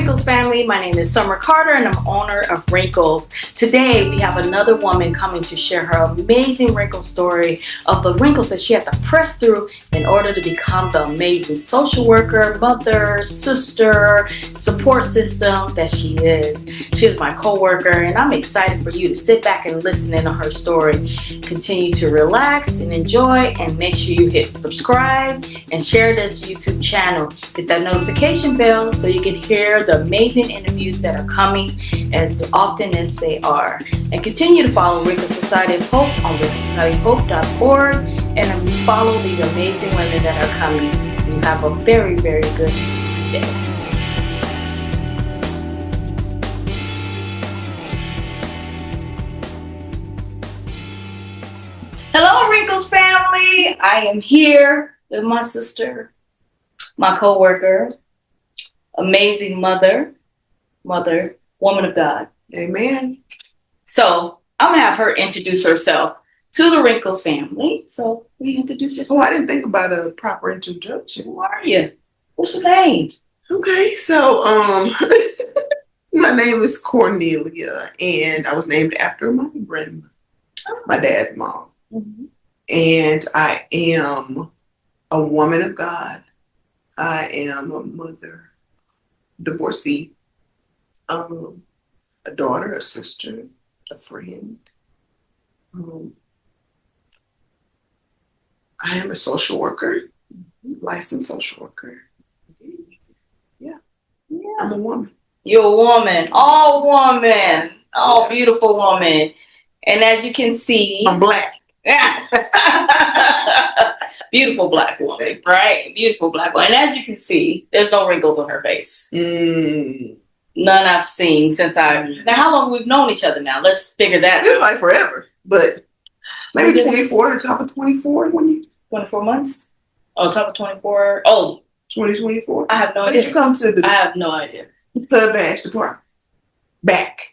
Wrinkles family. My name is Summer Carter and I'm owner of Wrinkles. Today we have another woman coming to share her amazing wrinkle story of the wrinkles that she had to press through in order to become the amazing social worker, mother, sister, support system that she is. She is my co-worker and I'm excited for you to sit back and listen in on her story. Continue to relax and enjoy, and make sure you hit subscribe and share this YouTube channel. Hit that notification bell so you can hear the amazing interviews that are coming as often as they are. And continue to follow WRINKLES Society of Hope on WRINKLESSocietyofhope.org and follow these amazing women that are coming. You have a very, very good day. Hello, Wrinkles family. I am here with my sister, my co-worker, amazing mother, woman of God. Amen. So I'm gonna have her introduce herself to the Wrinkles family. So will you introduce yourself? Oh, I didn't think about a proper introduction. Who are you? What's your name? Okay, so my name is Cornelia, and I was named after my grandmother, my dad's mom. Mm-hmm. And I am a woman of God. I am a mother, divorcee, a daughter, a sister, a friend. I am a social worker, licensed social worker. Yeah. I'm a woman. You're a woman. All woman. All beautiful woman. And as you can see, I'm black. Beautiful black woman, right? Beautiful black woman. And as you can see, there's no wrinkles on her face. None I've seen since now how long we've known each other now? Let's figure that out. It's like forever, but maybe 24, the top of 24 when you 24 months? Oh, top of 24. Oh, 2024. I have no when idea. Did you come to the I have no idea. Club Bash department? Back.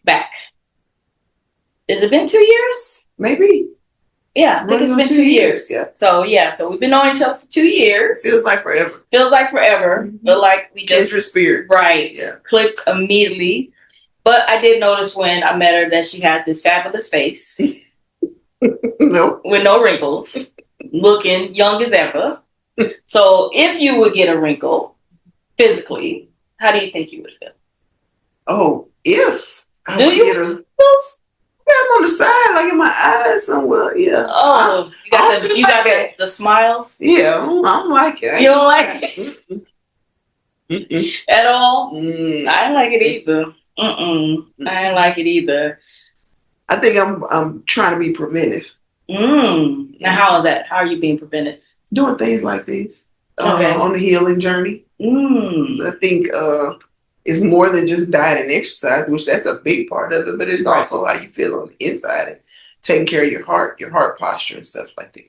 Has it been 2 years? Maybe. Yeah, I think it's been 2 years. Yeah. So we've been knowing each other for 2 years. Feels like forever. Mm-hmm. Feel like we just kindred spirits. Right. Yeah. Clicked immediately. But I did notice when I met her that she had this fabulous face. Nope. With no wrinkles. Looking young as ever. So if you would get a wrinkle physically, how do you think you would feel? Oh, if I do would you? Get a, I'm on the side, like in my eyes somewhere. Yeah. Oh, you got the smiles? Yeah, I'm like it. You don't like it? At all? I didn't like it either. I didn't like it either. I think I'm trying to be preventive. Now, how is that? How are you being preventive? Doing things like this on the healing journey. I think it's more than just diet and exercise, which that's a big part of it, but it's also how you feel on the inside and taking care of your heart posture and stuff like that.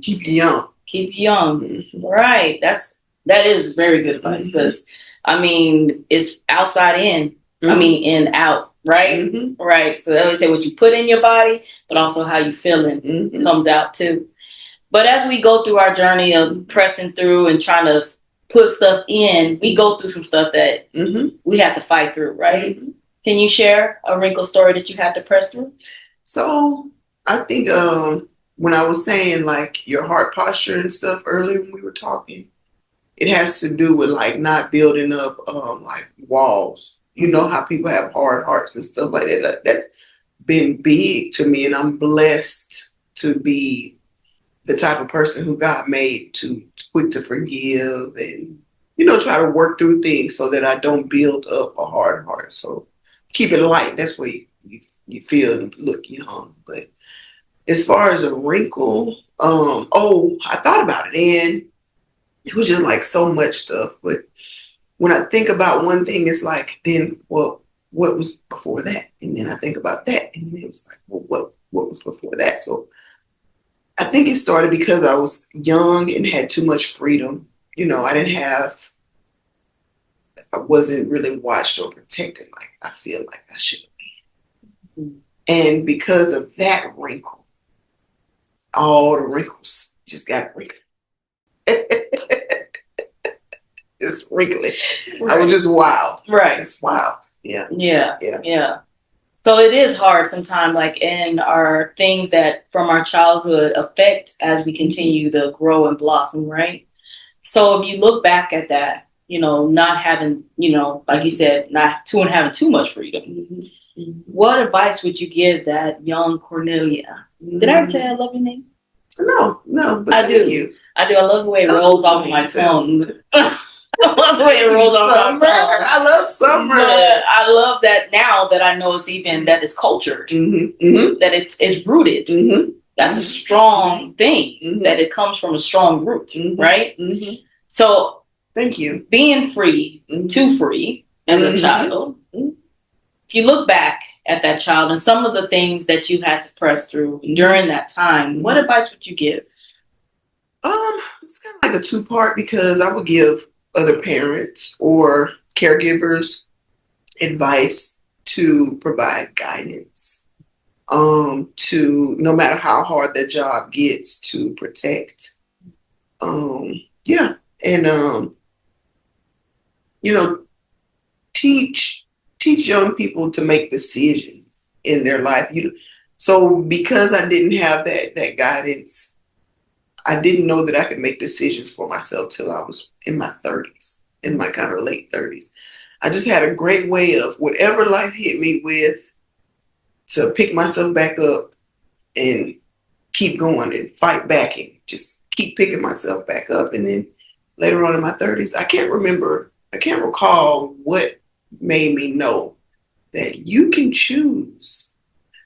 Keep you young. Mm-hmm. Right. That is very good advice because it's outside in. In out. Right? Mm-hmm. Right. So they always say what you put in your body, but also how you feeling comes out too. But as we go through our journey of pressing through and trying to put stuff in, we go through some stuff that we have to fight through, right? Can you share a wrinkle story that you had to press through? So I think when I was saying like your heart posture and stuff earlier when we were talking, it has to do with like not building up like walls. You know how people have hard hearts and stuff like that. That's been big to me, and I'm blessed to be the type of person who God made to quick to forgive and, try to work through things so that I don't build up a hard heart. So keep it light. That's where you feel and look young. But as far as a wrinkle, I thought about it and it was just like so much stuff. But when I think about one thing, it's like, then, well, what was before that? And then I think about that. And then it was like, well, what was before that? So I think it started because I was young and had too much freedom. I wasn't really watched or protected like I feel like I should have been. And because of that wrinkle, all the wrinkles just got wrinkled. just wrinkly. Right. I was just wild. Right. Just wild. Yeah. Yeah. Yeah. Yeah. So it is hard sometimes, like in our things that from our childhood affect as we continue to grow and blossom, right? So if you look back at that, not having, like you said, not having too much freedom, what advice would you give that young Cornelia? Did I ever tell you I love your name? No, but I do. I love the way it rolls off my tongue. I love the way it rolls off my tongue. I love summer. But I love that now that I know it's even that it's cultured, that it's rooted. That's a strong thing, that it comes from a strong root, right? So, thank you. Being free, too free as a child. If you look back at that child and some of the things that you had to press through during that time, what advice would you give? It's kind of like a two-part, because I would give other parents or caregivers advice to provide guidance, to, no matter how hard the job gets, to protect. And teach young people to make decisions in their life. So because I didn't have that guidance, I didn't know that I could make decisions for myself till I was in my 30s, in my kind of late 30s. I just had a great way of whatever life hit me with to pick myself back up and keep going and fight back and just keep picking myself back up. And then later on in my 30s, I can't recall what made me know that you can choose.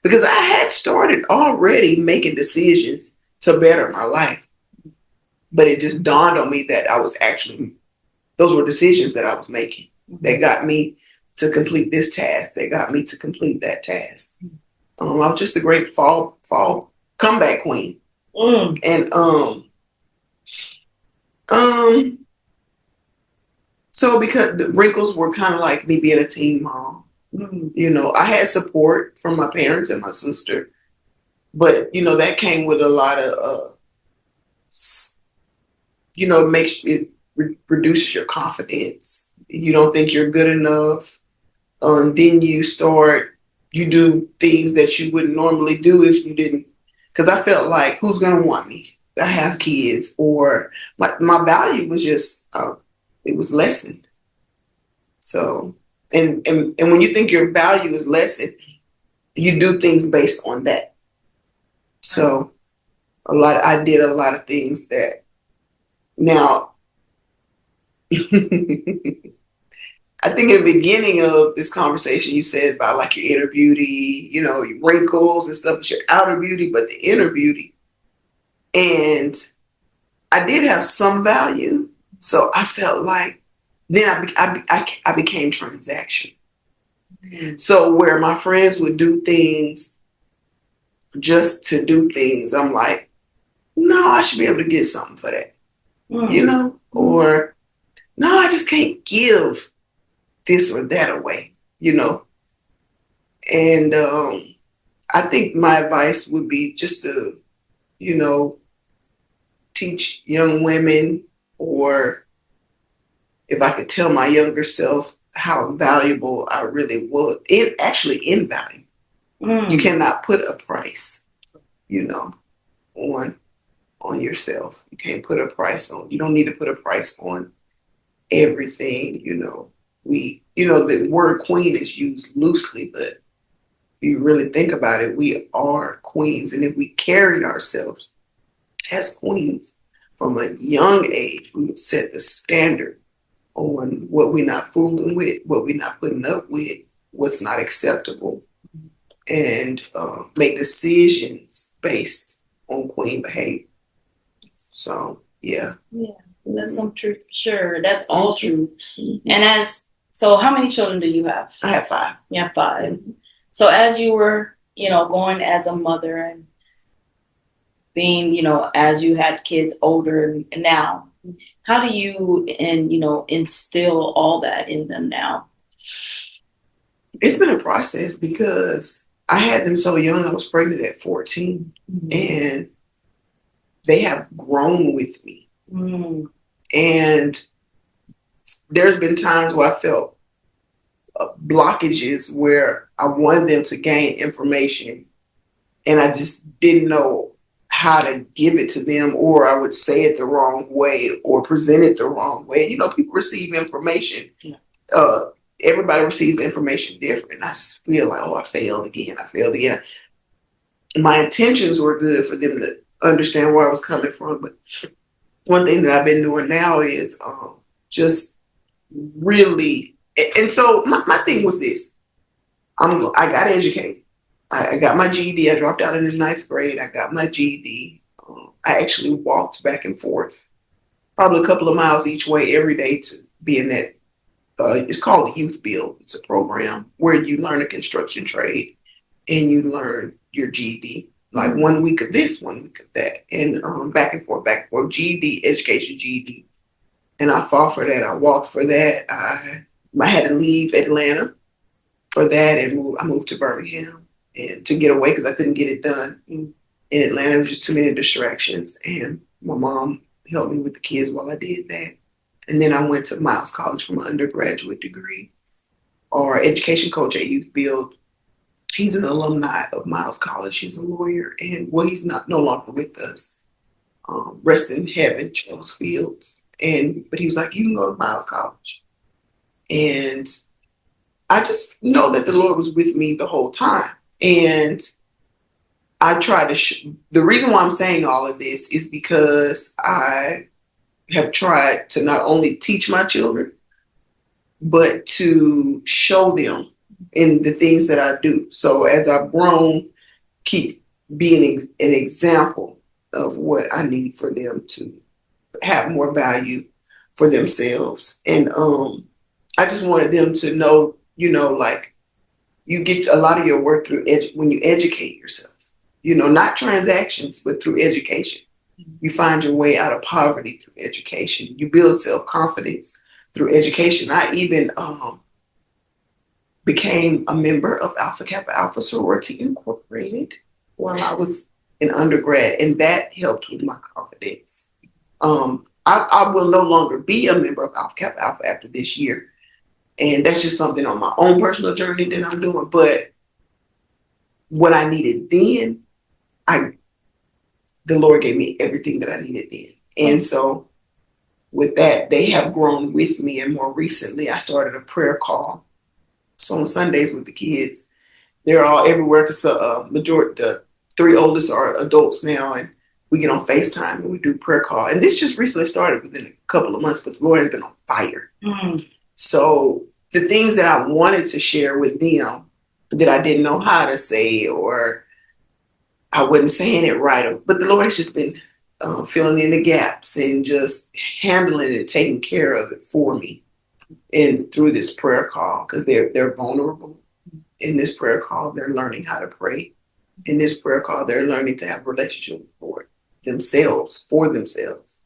Because I had started already making decisions to better my life. But it just dawned on me that those were decisions that I was making that got me to complete this task, that got me to complete that task. I was just a great fall comeback queen. And so because the wrinkles were kind of like me being a teen mom, I had support from my parents and my sister, but that came with a lot of it reduces your confidence. You don't think you're good enough. Then you do things that you wouldn't normally do if you didn't. Because I felt like, who's going to want me? I have kids, or my value was just, it was lessened. So, and when you think your value is lessened, you do things based on that. So I did a lot of things that now, I think in the beginning of this conversation, you said about like your inner beauty, your wrinkles and stuff, it's your outer beauty, but the inner beauty. And I did have some value. So I felt like then I became transactional. So where my friends would do things just to do things, I'm like, no, I should be able to get something for that. Or no, I just can't give this or that away, And I think my advice would be just to, teach young women, or if I could tell my younger self how valuable I really was, invaluable. You cannot put a price, on yourself. You can't put a price on. You don't need to put a price on everything. The word queen is used loosely, but if you really think about it, we are queens. And if we carried ourselves as queens from a young age, we would set the standard on what we're not fooling with, what we're not putting up with, what's not acceptable, and make decisions based on queen behavior. So, yeah. Yeah, that's some truth for sure. That's all truth. And so how many children do you have? I have 5. You have 5. So as you were, going as a mother and being, as you had kids older and now, how do you instill all that in them now? It's been a process because I had them so young. I was pregnant at 14, and they have grown with me. And there's been times where I felt blockages where I wanted them to gain information and I just didn't know how to give it to them, or I would say it the wrong way or present it the wrong way. You know, people receive information. Yeah. Everybody receives information different. I just feel like, oh, I failed again. My intentions were good for them to understand where I was coming from. But one thing that I've been doing now is just really, and so my thing was this. I got educated. I got my GED. I dropped out in the ninth grade. I got my GED. I actually walked back and forth, probably a couple of miles each way every day to be in that. It's called the Youth Build. It's a program where you learn a construction trade and you learn your GED. Like 1 week of this, 1 week of that, and back and forth, GED, education, GED. And I fought for that. I walked for that. I had to leave Atlanta for that, and I moved to Birmingham and to get away because I couldn't get it done in Atlanta. It was just too many distractions, and my mom helped me with the kids while I did that. And then I went to Miles College for my undergraduate degree. Our education coach at Youth Build, he's an alumni of Miles College. He's a lawyer, and he's no longer with us. Rest in heaven, Charles Fields. But he was like, you can go to Miles College. And I just know that the Lord was with me the whole time. And I try to, the reason why I'm saying all of this is because I have tried to not only teach my children, but to show them in the things that I do. So as I've grown, keep being an example of what I need for them to have more value for themselves. And I just wanted them to know, like, you get a lot of your work through when you educate yourself, not transactions, but through education. You find your way out of poverty through education. You build self-confidence through education. I even became a member of Alpha Kappa Alpha Sorority Incorporated while I was in undergrad, and that helped with my confidence. I will no longer be a member of Alpha Kappa Alpha after this year. And that's just something on my own personal journey that I'm doing. But what I needed then, the Lord gave me everything that I needed then. And so with that, they have grown with me. And more recently, I started a prayer call. So on Sundays with the kids, they're all everywhere because the 3 oldest are adults now. And we get on FaceTime and we do prayer call. And this just recently started within a couple of months, but the Lord has been on fire. Mm. So the things that I wanted to share with them that I didn't know how to say, or I wasn't saying it right, but the Lord has just been filling in the gaps and just handling it, taking care of it for me, and through this prayer call, because they're vulnerable. In this prayer call, they're learning how to pray. In this prayer call, they're learning to have a relationship with the Lord for themselves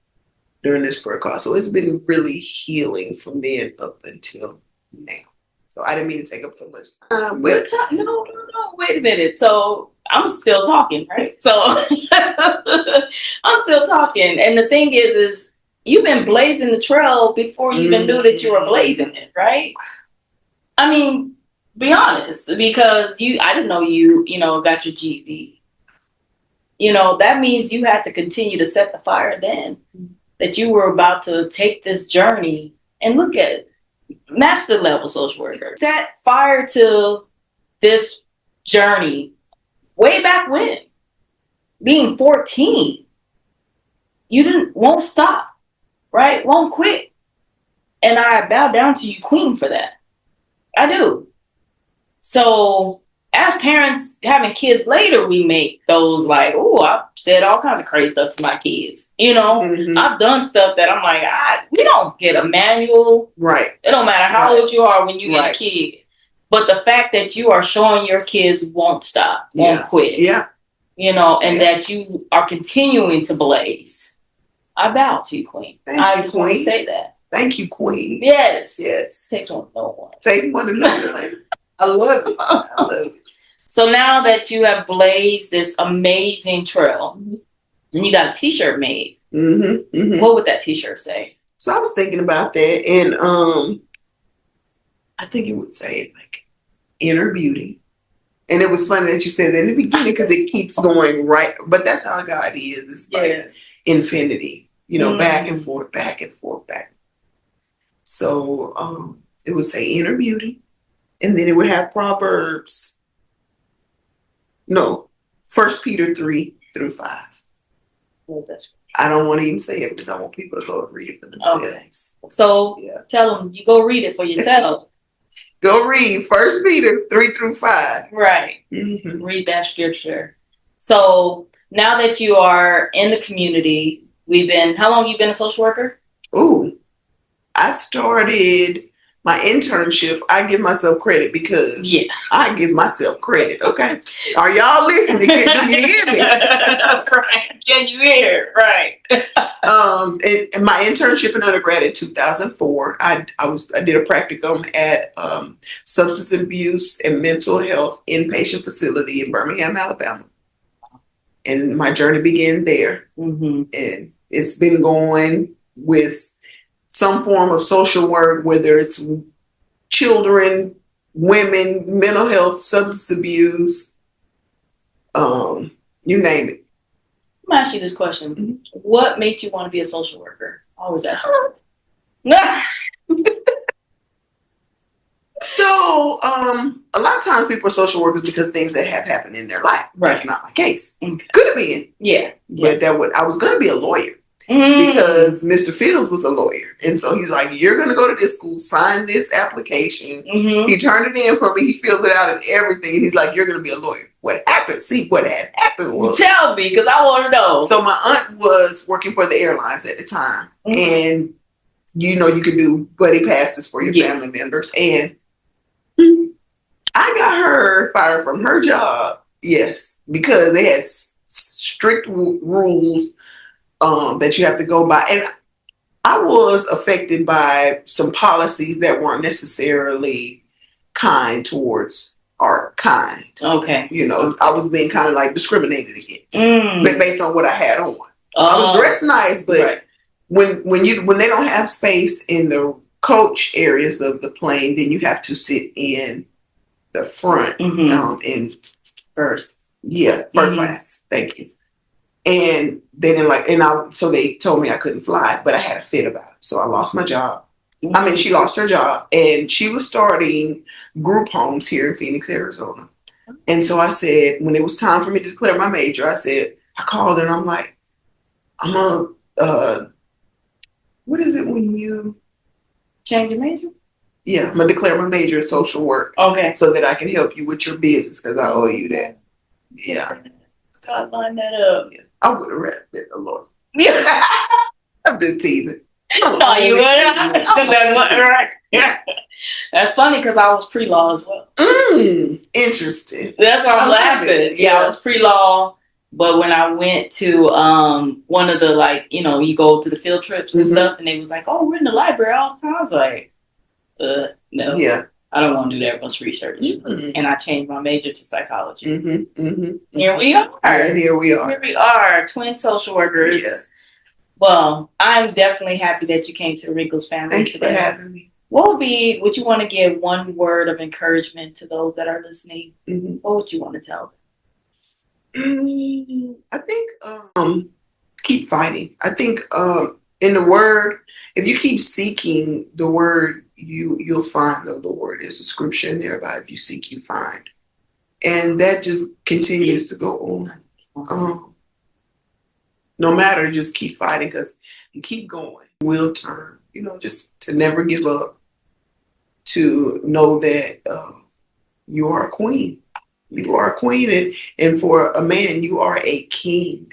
during this prayer call. So it's been really healing from then up until now. So I didn't mean to take up so much time. But no, wait a minute. So I'm still talking, right? So I'm still talking. And the thing is you've been blazing the trail before you even knew that you were blazing it, right? I mean, be honest, because I didn't know you got your GED. That means you had to continue to set the fire then, that you were about to take this journey. And look at it, master level social worker. Set fire to this journey way back when, being 14. You won't stop, right? Won't quit. And I bow down to you, Queen, for that. I do. So as parents having kids later, we make those like, oh, I've said all kinds of crazy stuff to my kids. I've done stuff that I'm like, we don't get a manual. Right. It don't matter how old you are when you get a kid. But the fact that you are showing your kids won't stop, won't quit. Yeah. And that you are continuing to blaze. I bow to you, Queen. I just want to say that. Thank you, Queen. Yes. Yes. Takes one to know one. Take one to know one. I love it. I love it. So now that you have blazed this amazing trail, and you got a t-shirt made, what would that t-shirt say? So I was thinking about that, and I think you would say like inner beauty. And it was funny that you said that in the beginning because it keeps going right. But that's how God is. It's like infinity, back and forth, back and forth, back. So it would say inner beauty. And then it would have Proverbs. No, 1 Peter 3-5. What is that? I don't want to even say it because I want people to go and read it for themselves. Okay. So tell them, you go read it for yourself. Go read 1 Peter 3-5. Right. Mm-hmm. Read that scripture. So now that you are in the community, how long have you been a social worker? Ooh, I started my internship. I give myself credit because I give myself credit. Okay. Are y'all listening? Can you hear me? Right. Can you hear? Right. And my internship in undergrad in 2004, I did a practicum at substance abuse and mental health inpatient facility in Birmingham, Alabama. And my journey began there. Mm-hmm. And it's been going with some form of social work, whether it's children, women, mental health, substance abuse, you name it. Let me ask you this question. Mm-hmm. What made you want to be a social worker? I always ask. So, a lot of times people are social workers because things that have happened in their life. Right. That's not my case. Okay. Could have been. Yeah. But I was going to be a lawyer. Because Mr. Fields was a lawyer. And so he's like, you're going to go to this school, sign this application. Mm-hmm. He turned it in for me. He filled it out and everything. And he's like, you're going to be a lawyer. What happened? See, what had happened was... Tell me, because I want to know. So my aunt was working for the airlines at the time. Mm-hmm. And, you could do buddy passes for your family members. And I got her fired from her job. Yes. Because they had strict rules that you have to go by. And I was affected by some policies that weren't necessarily kind towards our kind. Okay. I was being kind of like discriminated against based on what I had on. I was dressed nice, but when they don't have space in the coach areas of the plane, then you have to sit in the front in first class. Thank you. And they didn't so they told me I couldn't fly, but I had a fit about it. So I lost my job. Mm-hmm. I mean, she lost her job and she was starting group homes here in Phoenix, Arizona. And so I said, when it was time for me to declare my major, I called her and I'm like, what is it when you change your major? Yeah, I'm going to declare my major in social work. Okay. So that I can help you with your business because I owe you that. Yeah. God line that up. Yeah. I would have rather been a lawyer. Yeah. I've been teasing. No, you would have. Yeah. That's funny because I was pre-law as well. Interesting. That's why I'm laughing. Yeah, I was pre-law, but when I went to one of the you go to the field trips and stuff, and they was like, "Oh, we're in the library all the time." I was like, no. Yeah. I don't want to do that much research. Mm-hmm. And I changed my major to psychology. Mm-hmm. Mm-hmm. Here we are. Yeah, here we are. Twin social workers. Yeah. Well, I'm definitely happy that you came to the Wrinkles family. Thank you for having me. Would you want to give one word of encouragement to those that are listening? Mm-hmm. What would you want to tell them? I think keep fighting. I think in the word, if you keep seeking the word, you'll find the Lord. There's a scripture in there about if you seek, you find. And that just continues to go on. No matter, just keep fighting because you keep going. We'll turn, just to never give up, to know that you are a queen. You are a queen. And for a man, you are a king.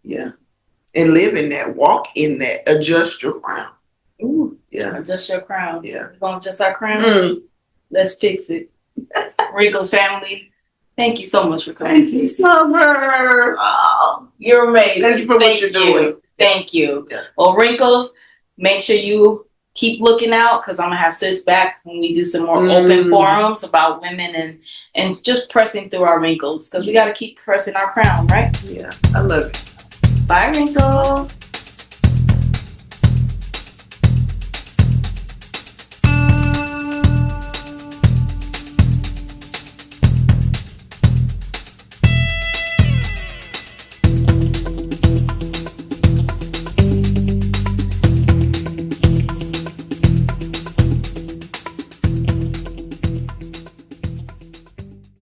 Yeah. And live in that, walk in that, adjust your crown. Ooh, yeah. Adjust your crown. Yeah. We're going to adjust our crown. Let's fix it. Wrinkles family, thank you so much for coming. Thank you, Summer. Oh, you're amazing. Thank you for what you're doing. Thank you. Yeah. Well, Wrinkles, make sure you keep looking out because I'm going to have sis back when we do some more open forums about women and just pressing through our wrinkles because we got to keep pressing our crown, right? Yeah, I love it. Bye, Wrinkles.